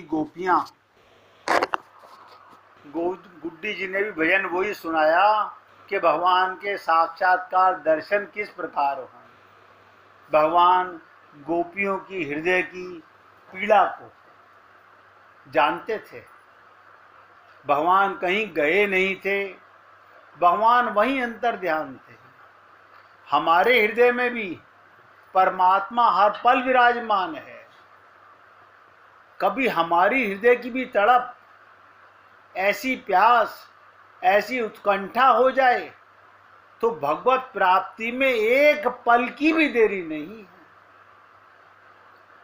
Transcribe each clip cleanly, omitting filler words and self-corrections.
गोपियां। गुड्डी जी ने भी भजन वही सुनाया कि भगवान के साक्षात्कार दर्शन किस प्रकार हो। भगवान गोपियों की हृदय की पीड़ा को जानते थे। भगवान कहीं गए नहीं थे, भगवान वहीं अंतर्ध्यान थे। हमारे हृदय में भी परमात्मा हर पल विराजमान है। कभी हमारी हृदय की भी तड़प, ऐसी प्यास, ऐसी उत्कंठा हो जाए तो भगवत प्राप्ति में एक पल की भी देरी नहीं है।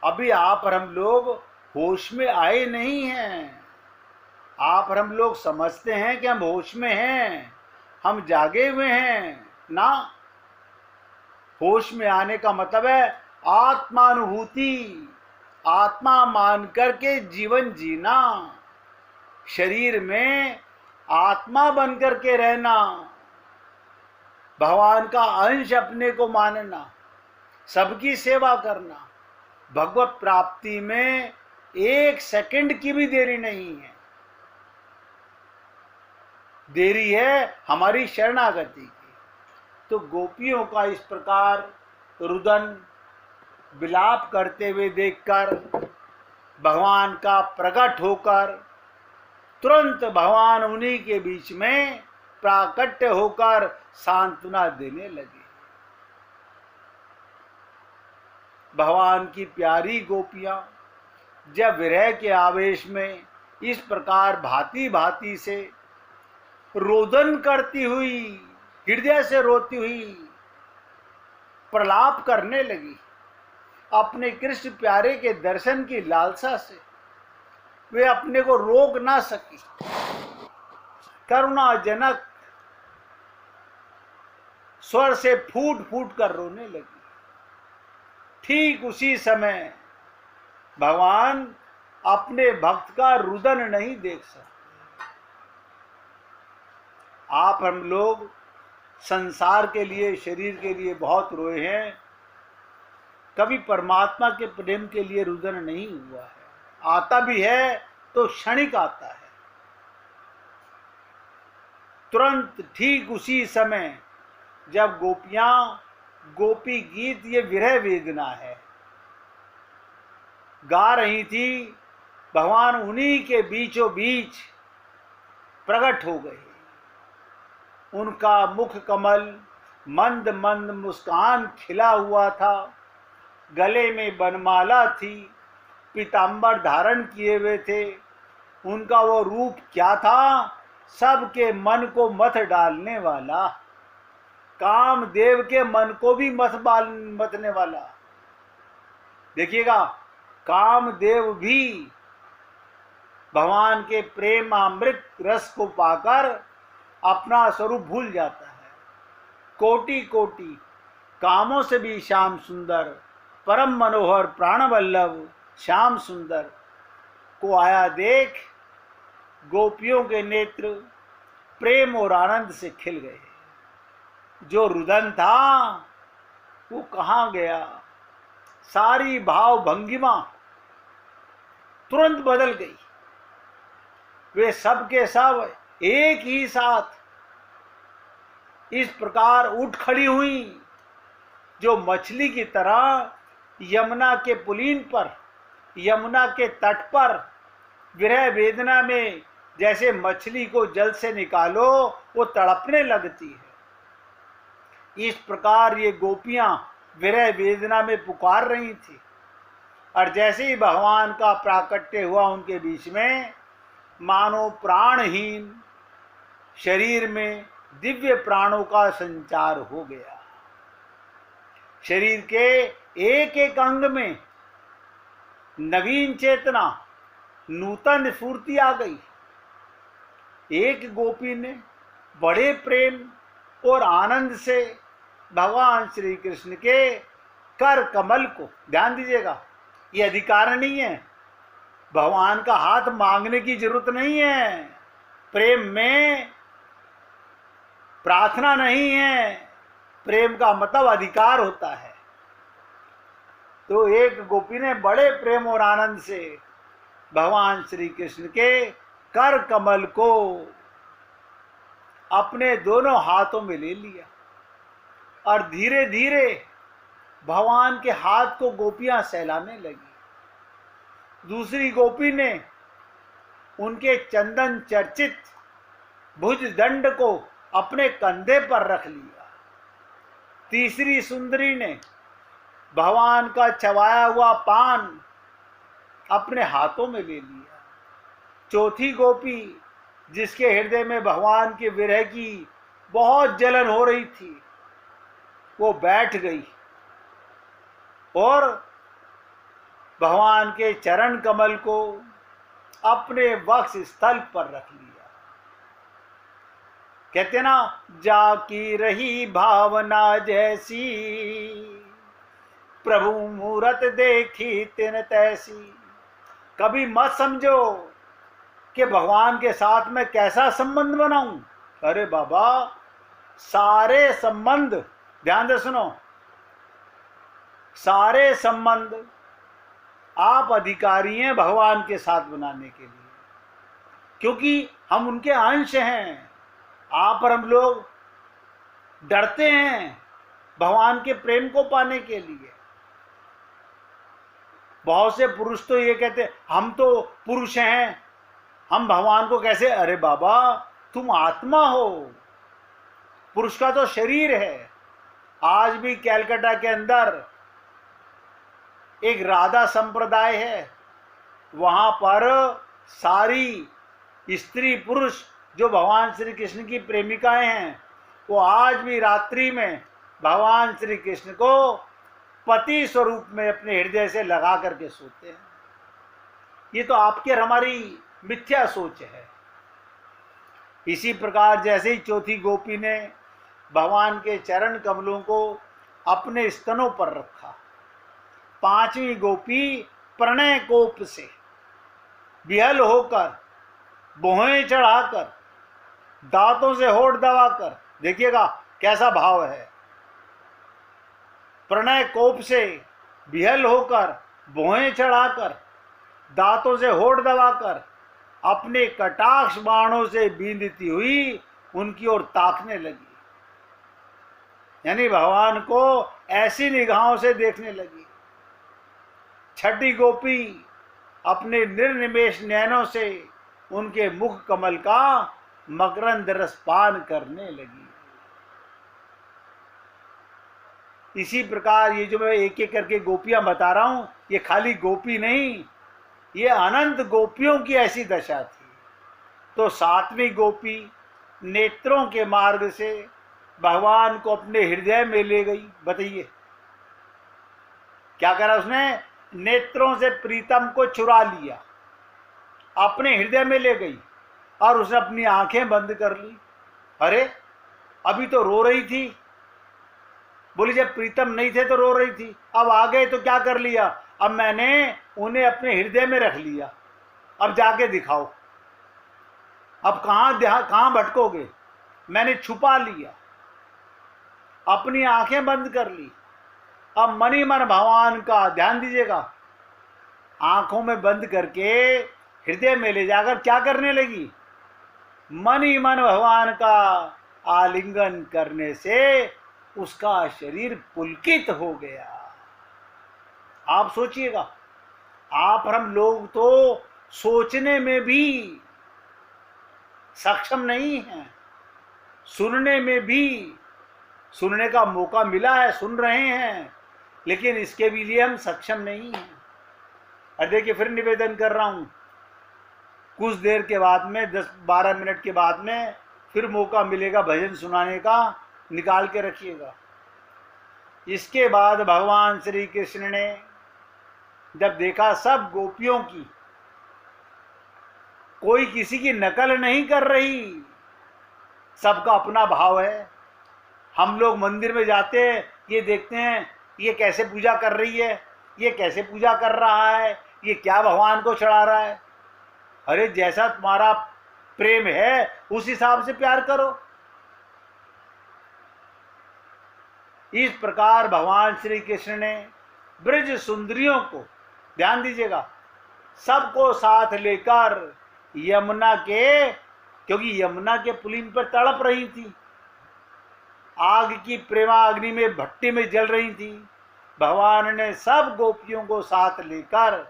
अभी आप और हम लोग होश में आए नहीं हैं। आप और हम लोग समझते हैं कि हम होश में हैं, हम जागे हुए हैं ना। होश में आने का मतलब है आत्मानुभूति, आत्मा मान करके जीवन जीना, शरीर में आत्मा बन करके रहना, भगवान का अंश अपने को मानना, सबकी सेवा करना। भगवत प्राप्ति में एक सेकंड की भी देरी नहीं है। देरी है हमारी शरणागति की। तो गोपियों का इस प्रकार रुदन विलाप करते हुए देखकर भगवान का प्रकट होकर तुरंत भगवान उन्हीं के बीच में प्राकट्य होकर सांत्वना देने लगे। भगवान की प्यारी गोपियां जब विरह के आवेश में इस प्रकार भांति भांति से रोदन करती हुई, हृदय से रोती हुई प्रलाप करने लगी, अपने कृष्ण प्यारे के दर्शन की लालसा से वे अपने को रोक ना सकी। करुणाजनक स्वर से फूट फूट कर रोने लगी। ठीक उसी समय भगवान अपने भक्त का रुदन नहीं देख सकते। आप हम लोग संसार के लिए, शरीर के लिए बहुत रोए हैं, कभी परमात्मा के प्रेम के लिए रुदन नहीं हुआ है। आता भी है तो क्षणिक आता है। तुरंत ठीक उसी समय जब गोपियां, गोपी गीत, ये विरह वेदना है, गा रही थी, भगवान उन्हीं के बीचों बीच प्रकट हो गए। उनका मुख कमल मंद मंद मुस्कान खिला हुआ था, गले में बनमाला थी, पीतांबर धारण किए हुए थे। उनका वो रूप क्या था, सबके मन को मथ डालने वाला, कामदेव के मन को भी मथने वाला। देखिएगा, कामदेव भी भगवान के प्रेमामृत रस को पाकर अपना स्वरूप भूल जाता है। कोटि कोटि कामों से भी श्याम सुंदर, परम मनोहर प्राणवल्लभ श्याम सुंदर को आया देख गोपियों के नेत्र प्रेम और आनंद से खिल गए। जो रुदन था वो कहाँ गया। सारी भाव भंगिमा तुरंत बदल गई। वे सब के सब एक ही साथ इस प्रकार उठ खड़ी हुई, जो मछली की तरह यमुना के पुलीन पर, यमुना के तट पर विरह वेदना में जैसे मछली को जल से निकालो वो तड़पने लगती है। इस प्रकार ये गोपियां विरह वेदना में पुकार रही थी। और जैसे ही भगवान का प्राकट्य हुआ उनके बीच में, मानो प्राणहीन शरीर में दिव्य प्राणों का संचार हो गया। शरीर के एक एक अंग में नवीन चेतना, नूतन स्फूर्ति आ गई। एक गोपी ने बड़े प्रेम और आनंद से भगवान श्री कृष्ण के कर कमल को, ध्यान दीजिएगा, ये अधिकार नहीं है, भगवान का हाथ मांगने की जरूरत नहीं है। प्रेम में प्रार्थना नहीं है, प्रेम का मतलब अधिकार होता है। तो एक गोपी ने बड़े प्रेम और आनंद से भगवान श्री कृष्ण के कर कमल को अपने दोनों हाथों में ले लिया और धीरे धीरे भगवान के हाथ को गोपियां सहलाने लगी। दूसरी गोपी ने उनके चंदन चर्चित भुज दंड को अपने कंधे पर रख लिया। तीसरी सुंदरी ने भगवान का चबाया हुआ पान अपने हाथों में ले लिया। चौथी गोपी, जिसके हृदय में भगवान के विरह की बहुत जलन हो रही थी, वो बैठ गई और भगवान के चरण कमल को अपने वक्ष स्थल पर रख लिया। कहते ना, जाकी रही भावना जैसी, प्रभु मूरत देखी तिन तैसी। कभी मत समझो कि भगवान के साथ मैं कैसा संबंध बनाऊं। अरे बाबा, सारे संबंध, ध्यान से सुनो, सारे संबंध आप अधिकारी हैं भगवान के साथ बनाने के लिए, क्योंकि हम उनके अंश हैं। आप और हम लोग डरते हैं भगवान के प्रेम को पाने के लिए। बहुत से पुरुष तो ये कहते हैं हम तो पुरुष हैं, हम भगवान को कैसे। अरे बाबा, तुम आत्मा हो, पुरुष का तो शरीर है। आज भी कैलकाटा के अंदर एक राधा संप्रदाय है, वहां पर सारी स्त्री पुरुष जो भगवान श्री कृष्ण की प्रेमिकाएं हैं, वो आज भी रात्रि में भगवान श्री कृष्ण को पति स्वरूप में अपने हृदय से लगा करके सोते हैं। ये तो आपकी और हमारी मिथ्या सोच है। इसी प्रकार जैसे ही चौथी गोपी ने भगवान के चरण कमलों को अपने स्तनों पर रखा, पांचवी गोपी प्रणय कोप से विहल होकर, भौहें चढ़ाकर, दांतों से होठ दबाकर, देखिएगा कैसा भाव है, प्रणय कोप से विहल होकर, भौहें चढ़ाकर, दांतों से होठ दबाकर, अपने कटाक्ष बाणों से बींधती हुई उनकी ओर ताकने लगी। यानी भगवान को ऐसी निगाहों से देखने लगी। छठी गोपी अपने निर्निमेष नैनों से उनके मुख कमल का मकरंद रस पान करने लगी। इसी प्रकार ये जो मैं एक एक करके गोपियां बता रहा हूं, ये खाली गोपी नहीं, ये अनंत गोपियों की ऐसी दशा थी। तो सातवीं गोपी नेत्रों के मार्ग से भगवान को अपने हृदय में ले गई। बताइए क्या करा उसने? नेत्रों से प्रीतम को चुरा लिया, अपने हृदय में ले गई और उसने अपनी आंखें बंद कर ली। अरे अभी तो रो रही थी, बोली जब प्रीतम नहीं थे तो रो रही थी, अब आ गए तो क्या कर लिया? अब मैंने उन्हें अपने हृदय में रख लिया, अब जाके दिखाओ, अब कहां भटकोगे? मैंने छुपा लिया, अपनी आंखें बंद कर ली। अब मन ही मन भगवान का ध्यान दीजिएगा, आंखों में बंद करके हृदय में ले जाकर क्या करने लगी? मन ही मन भगवान का आलिंगन करने से उसका शरीर पुलकित हो गया। आप सोचिएगा, आप और हम लोग तो सोचने में भी सक्षम नहीं हैं, सुनने में भी, सुनने का मौका मिला है, सुन रहे हैं, लेकिन इसके भी लिए हम सक्षम नहीं हैं। और देखिए फिर निवेदन कर रहा हूं, कुछ देर के बाद में 10-12 मिनट के बाद में फिर मौका मिलेगा भजन सुनाने का, निकाल के रखिएगा। इसके बाद भगवान श्री कृष्ण ने जब देखा सब गोपियों की कोई किसी की नकल नहीं कर रही, सबका अपना भाव है। हम लोग मंदिर में जाते हैं, ये देखते हैं ये कैसे पूजा कर रही है, ये कैसे पूजा कर रहा है, ये क्या भगवान को चढ़ा रहा है। अरे जैसा तुम्हारा प्रेम है उस हिसाब से प्यार करो। इस प्रकार भगवान श्री कृष्ण ने ब्रज सुंदरियों को, ध्यान दीजिएगा, सबको साथ लेकर यमुना के, क्योंकि यमुना के पुलिन पर तड़प रही थी, आग की प्रेमाग्नि में भट्टी में जल रही थी, भगवान ने सब गोपियों को साथ लेकर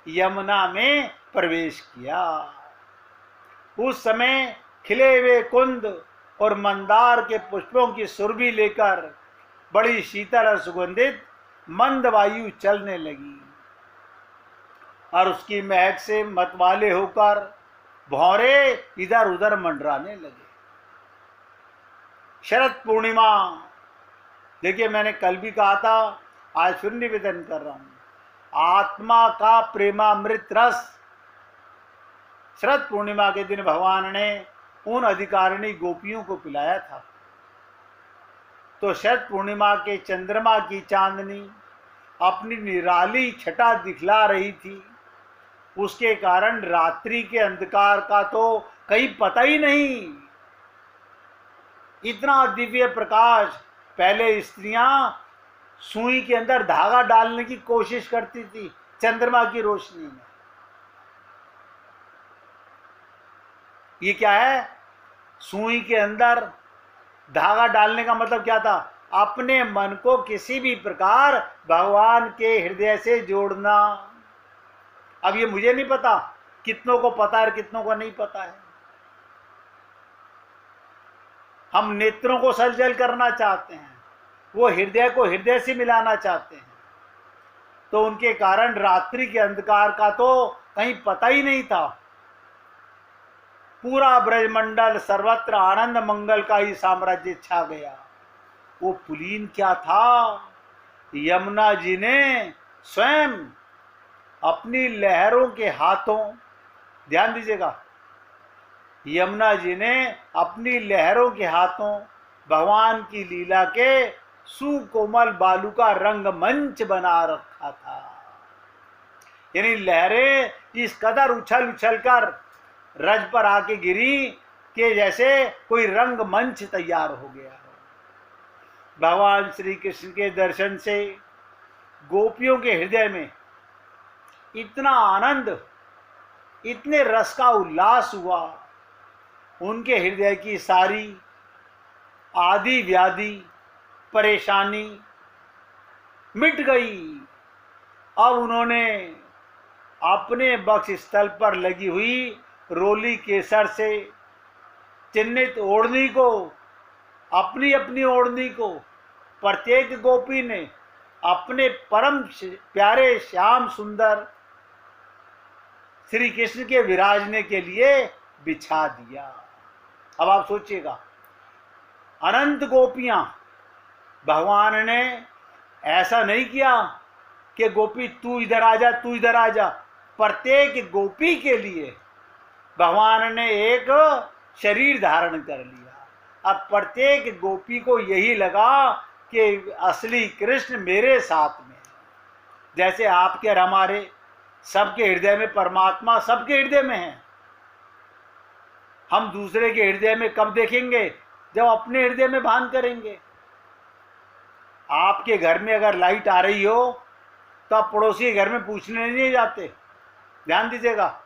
यमुना में प्रवेश किया। उस समय खिले हुए कुंद और मंदार के पुष्पों की सुरभि लेकर बड़ी शीतल और सुगंधित मंद वायु चलने लगी और उसकी महक से मतवाले होकर भौरे इधर उधर मंडराने लगे। शरद पूर्णिमा, देखिए मैंने कल भी कहा था, आज फिर निवेदन कर रहा हूं, आत्मा का प्रेमामृत रस शरद पूर्णिमा के दिन भगवान ने उन अधिकारिणी गोपियों को पिलाया था। तो शरद पूर्णिमा के चंद्रमा की चांदनी अपनी निराली छटा दिखला रही थी, उसके कारण रात्रि के अंधकार का तो कहीं पता ही नहीं। इतना दिव्य प्रकाश, पहले स्त्रियां सुई के अंदर धागा डालने की कोशिश करती थी चंद्रमा की रोशनी में। ये क्या है? सुई के अंदर धागा डालने का मतलब क्या था? अपने मन को किसी भी प्रकार भगवान के हृदय से जोड़ना। अब ये मुझे नहीं पता कितनों को पता है और कितनों को नहीं पता है। हम नेत्रों को सलजल करना चाहते हैं, वो हृदय को हृदय से मिलाना चाहते हैं, तो उनके कारण रात्रि के अंधकार का तो कहीं पता ही नहीं था। पूरा ब्रजमंडल सर्वत्र आनंद मंगल का ही साम्राज्य छा गया। वो पुलीन क्या था? यमुना जी ने स्वयं अपनी लहरों के हाथों, ध्यान दीजिएगा, यमुना जी ने अपनी लहरों के हाथों भगवान की लीला के सुकोमल बालू का रंगमंच बना रखा था। यानी लहरें इस कदर उछल उछल कर रज पर आके गिरी कि जैसे कोई रंगमंच तैयार हो गया हो। भगवान श्री कृष्ण के दर्शन से गोपियों के हृदय में इतना आनंद, इतने रस का उल्लास हुआ, उनके हृदय की सारी आदि व्याधि परेशानी मिट गई। अब उन्होंने अपने वक्ष स्थल पर लगी हुई रोली केसर से चिन्हित ओढ़नी को, अपनी अपनी ओढ़नी को प्रत्येक गोपी ने अपने परम प्यारे श्याम सुंदर श्री कृष्ण के विराजने के लिए बिछा दिया। अब आप सोचिएगा, अनंत गोपियां, भगवान ने ऐसा नहीं किया कि गोपी तू इधर आ जा, तू इधर आ जा। प्रत्येक गोपी के लिए भगवान ने एक शरीर धारण कर लिया। अब प्रत्येक गोपी को यही लगा कि असली कृष्ण मेरे साथ में है। जैसे आपके और हमारे सबके हृदय में परमात्मा सबके हृदय में है। हम दूसरे के हृदय में कब देखेंगे? जब अपने हृदय में भान करेंगे। आपके घर में अगर लाइट आ रही हो तो आप पड़ोसी के घर में पूछने नहीं जाते। ध्यान दीजिएगा,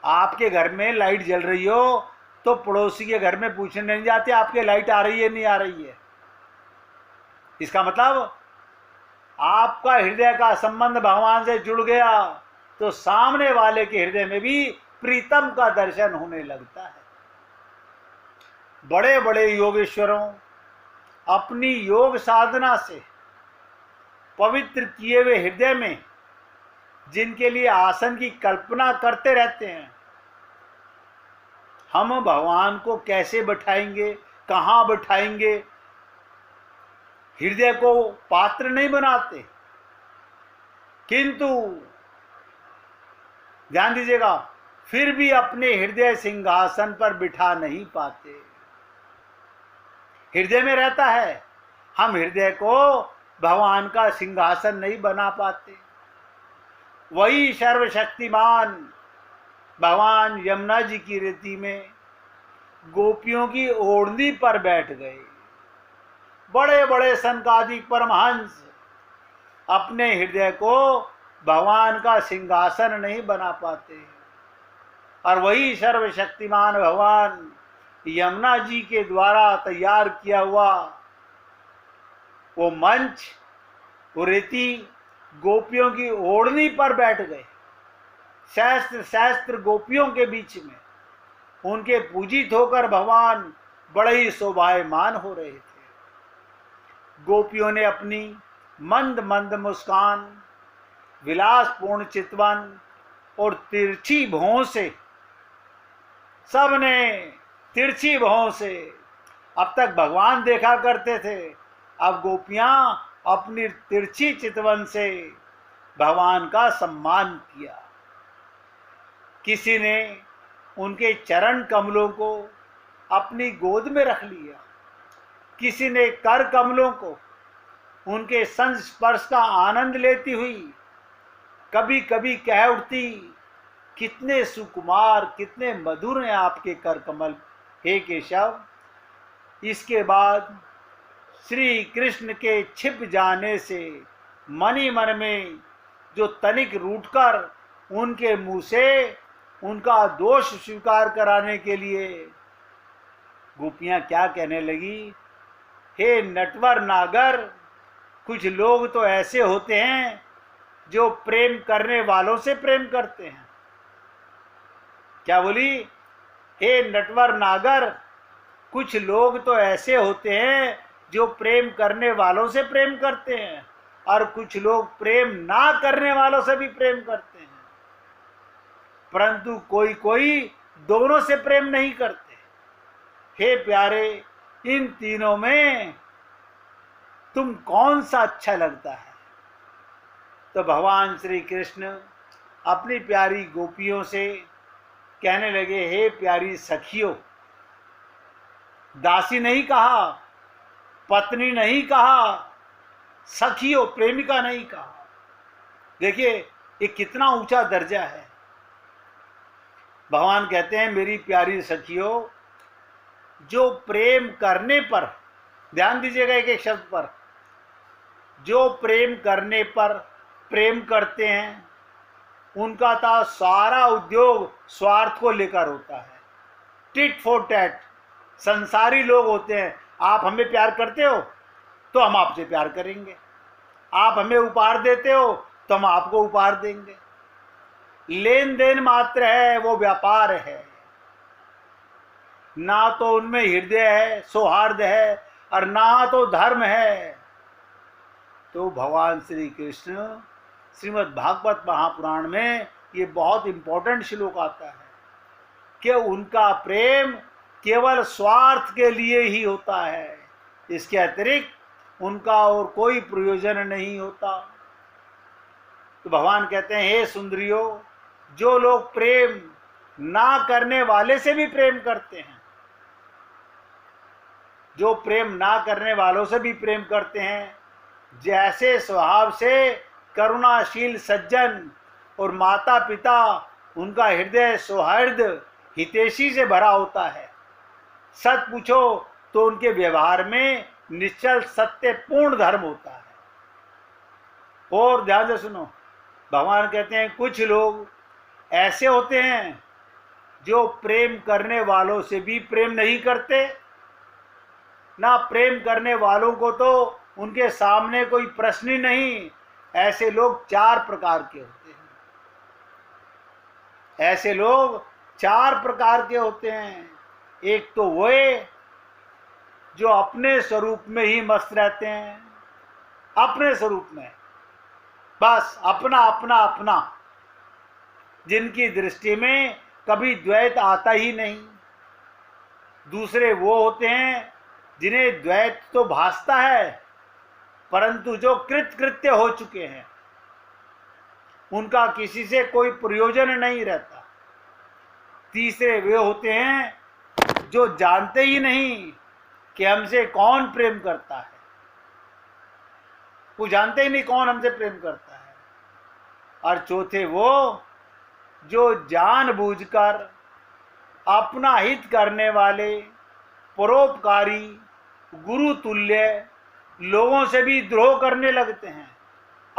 आपके घर में लाइट जल रही हो तो पड़ोसी के घर में पूछने नहीं जाते आपके लाइट आ रही है नहीं आ रही है। इसका मतलब आपका हृदय का संबंध भगवान से जुड़ गया तो सामने वाले के हृदय में भी प्रीतम का दर्शन होने लगता है। बड़े बड़े योगेश्वरों अपनी योग साधना से पवित्र किए हुए हृदय में जिनके लिए आसन की कल्पना करते रहते हैं, हम भगवान को कैसे बैठाएंगे, कहाँ बैठाएंगे, हृदय को पात्र नहीं बनाते। किंतु ध्यान दीजिएगा, फिर भी अपने हृदय सिंहासन पर बिठा नहीं पाते। हृदय में रहता है, हम हृदय को भगवान का सिंहासन नहीं बना पाते। वही सर्वशक्तिमान भगवान यमुना जी की रीति में गोपियों की ओढ़नी पर बैठ गए। बड़े बड़े सनकादिक परमहंस अपने हृदय को भगवान का सिंहासन नहीं बना पाते। और वही सर्वशक्तिमान भगवान यमुना जी के द्वारा तैयार किया हुआ वो मंच, वो रीति गोपियों की ओढ़नी पर बैठ गए, शास्त्र शास्त्र गोपियों के बीच में उनके पूजित होकर भगवान बड़े ही शोभायमान हो रहे थे। गोपियों ने अपनी मंद मंद मुस्कान, विलासपूर्ण चितवन और तिरछी भौं से, सबने तिरछी भौं से, अब तक भगवान देखा करते थे, अब गोपियां अपनी तिरछी चितवन से भगवान का सम्मान किया। किसी ने उनके चरण कमलों को अपनी गोद में रख लिया, किसी ने कर कमलों को उनके संस्पर्श का आनंद लेती हुई कभी कभी कह उठती, कितने सुकुमार, कितने मधुर हैं आपके कर कमल हे केशव। इसके बाद श्री कृष्ण के छिप जाने से मन ही मन में जो तनिक रूठकर उनके मुंह से उनका दोष स्वीकार कराने के लिए गोपियां क्या कहने लगी, हे नटवर नागर, कुछ लोग तो ऐसे होते हैं जो प्रेम करने वालों से प्रेम करते हैं। क्या बोली? हे नटवर नागर, कुछ लोग तो ऐसे होते हैं जो प्रेम करने वालों से प्रेम करते हैं और कुछ लोग प्रेम ना करने वालों से भी प्रेम करते हैं, परंतु कोई कोई दोनों से प्रेम नहीं करते। हे प्यारे, इन तीनों में तुम कौन सा अच्छा लगता है? तो भगवान श्री कृष्ण अपनी प्यारी गोपियों से कहने लगे, हे प्यारी सखियों, दासी नहीं कहा, पत्नी नहीं कहा, सखियों, प्रेमिका नहीं कहा। देखिए ये कितना ऊंचा दर्जा है। भगवान कहते हैं, मेरी प्यारी सखियों, जो प्रेम करने पर, ध्यान दीजिएगा एक एक शब्द पर, जो प्रेम करने पर प्रेम करते हैं उनका तो सारा उद्योग स्वार्थ को लेकर होता है, टिट फॉर टैट। संसारी लोग होते हैं, आप हमें प्यार करते हो तो हम आपसे प्यार करेंगे, आप हमें उपहार देते हो तो हम आपको उपहार देंगे। लेन देन मात्र है, वो व्यापार है, ना तो उनमें हृदय है, सौहार्द है, और ना तो धर्म है। तो भगवान श्री कृष्ण श्रीमद् भागवत महापुराण में ये बहुत इंपॉर्टेंट श्लोक आता है कि उनका प्रेम केवल स्वार्थ के लिए ही होता है, इसके अतिरिक्त उनका और कोई प्रयोजन नहीं होता। तो भगवान कहते हैं, हे सुंदरियों, जो लोग प्रेम ना करने वाले से भी प्रेम करते हैं, जो प्रेम ना करने वालों से भी प्रेम करते हैं, जैसे स्वभाव से करुणाशील सज्जन और माता पिता, उनका हृदय सौहार्द हितैषी से भरा होता है, सच पूछो तो उनके व्यवहार में निश्चल सत्य पूर्ण धर्म होता है। और ध्यान से सुनो, भगवान कहते हैं, कुछ लोग ऐसे होते हैं जो प्रेम करने वालों से भी प्रेम नहीं करते, ना प्रेम करने वालों को तो उनके सामने कोई प्रश्न ही नहीं। ऐसे लोग चार प्रकार के होते हैं, ऐसे लोग चार प्रकार के होते हैं। एक तो वो जो अपने स्वरूप में ही मस्त रहते हैं, अपने स्वरूप में बस अपना अपना अपना, जिनकी दृष्टि में कभी द्वैत आता ही नहीं। दूसरे वो होते हैं जिन्हें द्वैत तो भासता है, परंतु जो कृत्य हो चुके हैं, उनका किसी से कोई प्रयोजन नहीं रहता। तीसरे वे होते हैं जो जानते ही नहीं कि हमसे कौन प्रेम करता है, वो जानते ही नहीं कौन हमसे प्रेम करता है। और चौथे वो जो जानबूझकर अपना हित करने वाले, परोपकारी, गुरु तुल्य लोगों से भी द्रोह करने लगते हैं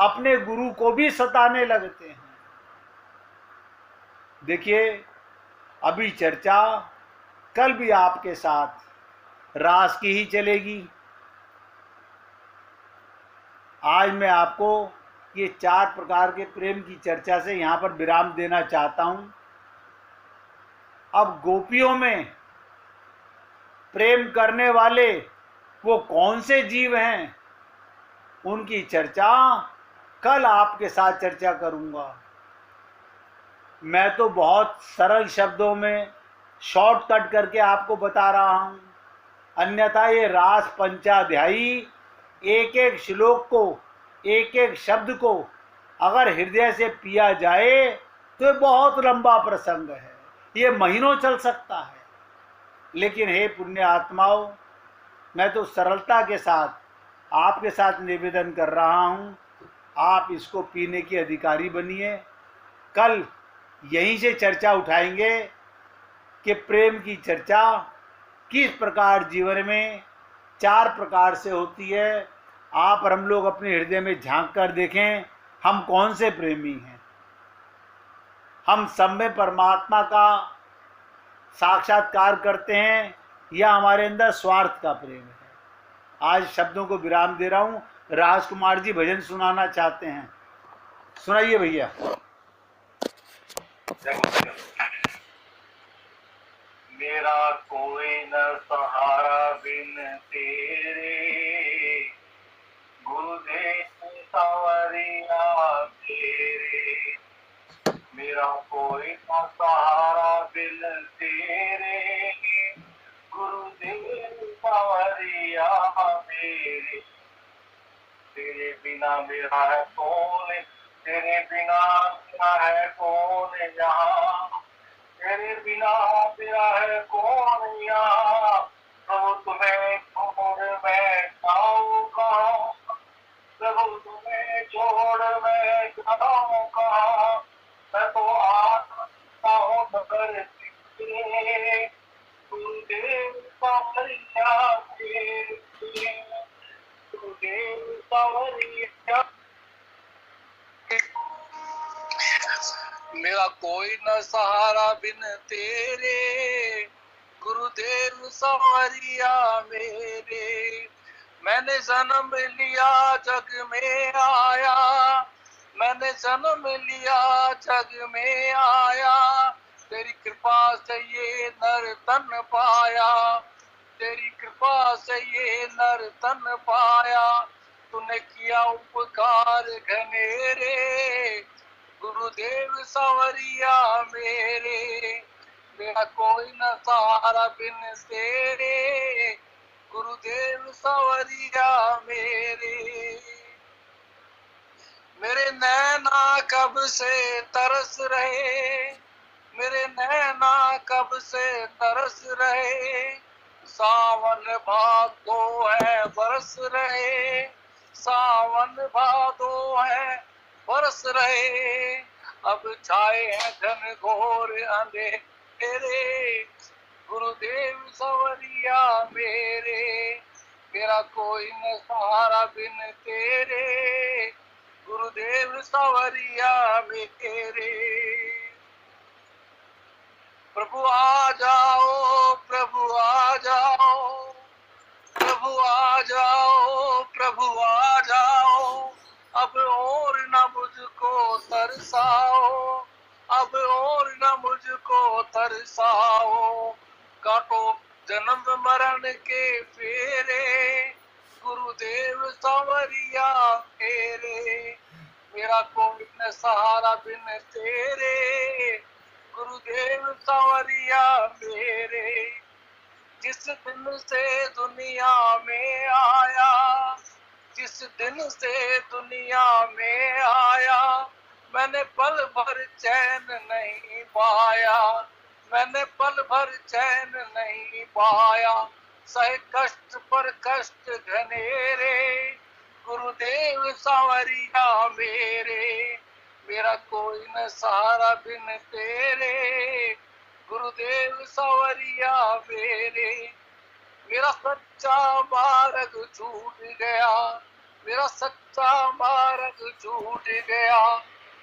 अपने गुरु को भी सताने लगते हैं। देखिए, अभी चर्चा कल भी आपके साथ रास की ही चलेगी। आज मैं आपको ये 4 प्रकार के प्रेम की चर्चा से यहाँ पर विराम देना चाहता हूँ। अब गोपियों में प्रेम करने वाले वो कौन से जीव हैं, उनकी चर्चा कल आपके साथ चर्चा करूँगा। मैं तो बहुत सरल शब्दों में शॉर्टकट करके आपको बता रहा हूँ, अन्यथा ये रास पंचाध्यायी एक एक श्लोक को, एक एक शब्द को अगर हृदय से पिया जाए तो ये बहुत लंबा प्रसंग है, ये महीनों चल सकता है। लेकिन हे पुण्य आत्माओं, मैं तो सरलता के साथ आपके साथ निवेदन कर रहा हूँ, आप इसको पीने के अधिकारी बनिए। कल यहीं से चर्चा उठाएंगे कि प्रेम की चर्चा किस प्रकार जीवन में 4 प्रकार से होती है। आप और हम लोग अपने हृदय में झांक कर देखें, हम कौन से प्रेमी हैं। हम सब में परमात्मा का साक्षात्कार करते हैं या हमारे अंदर स्वार्थ का प्रेम है। आज शब्दों को विराम दे रहा हूँ। राजकुमार जी भजन सुनाना चाहते हैं, सुनाइए भैया। मेरा कोई न सहारा बिन तेरे, गुरुदेव सांवरिया तेरे। मेरा कोई न सहारा बिन तेरे, गुरुदेव सांवरिया मेरे। तेरे बिना मेरा है कौन, तेरे बिना मेरा है कौन यहाँ, तेरे बिना मेरा है कौन यहाँ। प्रभु तुम्हें छोड़ मैं जाऊँ कहाँ, प्रभु तुम्हें छोड़ मैं जाऊँ कहाँ। मैं तो आता हूँ नगर तेरे, गुरुदेव सांवरिया तेरे, गुरुदेव सांवरिया। मेरा कोई न सहारा बिन तेरे, गुरुदेव सांवरिया मेरे। मैंने जन्म लिया जग में आया, मैंने जन्म लिया जग में आया। तेरी कृपा से ये नर तन पाया, तेरी कृपा से ये नर तन पाया। तूने किया उपकार घनेरे, गुरुदेव सांवरिया मेरे। मेरा कोई न सहारा बिन तेरे, गुरुदेव सांवरिया मेरे। मेरे नैना कब से तरस रहे, मेरे नैना कब से तरस रहे। सावन भादो है बरस रहे, सावन भादो है बरस रहे। अब छाए हैं घन घोर अंधेरे, गुरुदेव सांवरिया मेरे। मेरा कोई न सहारा बिन तेरे, गुरुदेव सांवरिया मेरे। प्रभु आ जाओ, प्रभु आ जाओ, प्रभु आ जाओ, प्रभु आ जाओ। अब और न मुझको तरसाओ, अब और न मुझको तरसाओ। काटो जन्म मरण के फेरे, गुरुदेव सांवरिया मेरे। मेरा कोई न सहारा बिन तेरे, गुरुदेव सांवरिया मेरे। जिस दिन से दुनिया में आया, जिस दिन से दुनिया में आया, मैंने पल भर चैन नहीं पाया, मैंने पल भर चैन नहीं पाया। सहे कष्ट पर कष्ट घनेरे, गुरुदेव सांवरिया मेरे। मेरा कोई न सहारा बिन तेरे, गुरुदेव सांवरिया मेरे। मेरा सच्चा मार्ग छूट गया, मेरा सच्चा सा मार्ग छूट गया।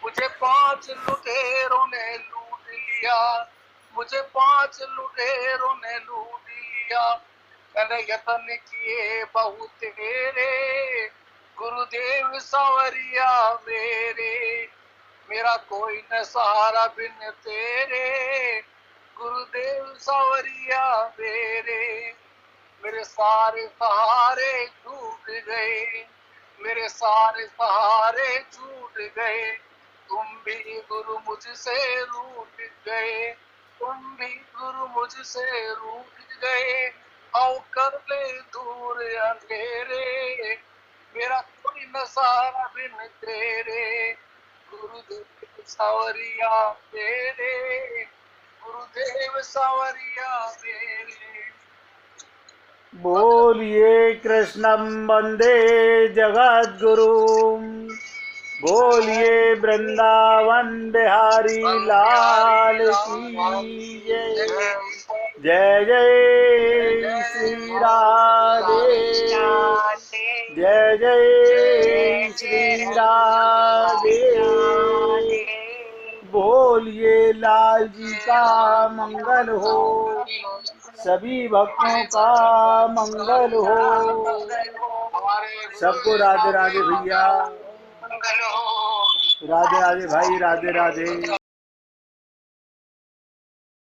मुझे 5 लुटेरों ने लूट लिया, मुझे 5 लुटेरों ने लूट लिया। मैंने यत्न किए बहुत तेरे, गुरुदेव सांवरिया मेरे। मेरा कोई न सहारा बिन तेरे, गुरुदेव सांवरिया मेरे। मेरे सारे सहारे छूट गए, मेरे सारे सहारे छूट गए। तुम भी गुरु मुझसे रूठ गए, तुम भी गुरु मुझसे रूठ गए। आओ कर ले दूर अंधेरे, मेरा कोई न सहारा बिन तेरे, गुरुदेव सांवरिया मेरे, गुरुदेव सांवरिया मेरे। बोलिए कृष्णं वंदे जगद्गुरुं, बोलिए वृंदावन बिहारी लाल की जय। जय जय श्री राधे, जय जय श्री राधे। बोलिए लाल जी का मंगल हो, सभी भक्तों का मंगल हो। सबको राधे राधे भैया, राधे राधे भाई, राधे राधे।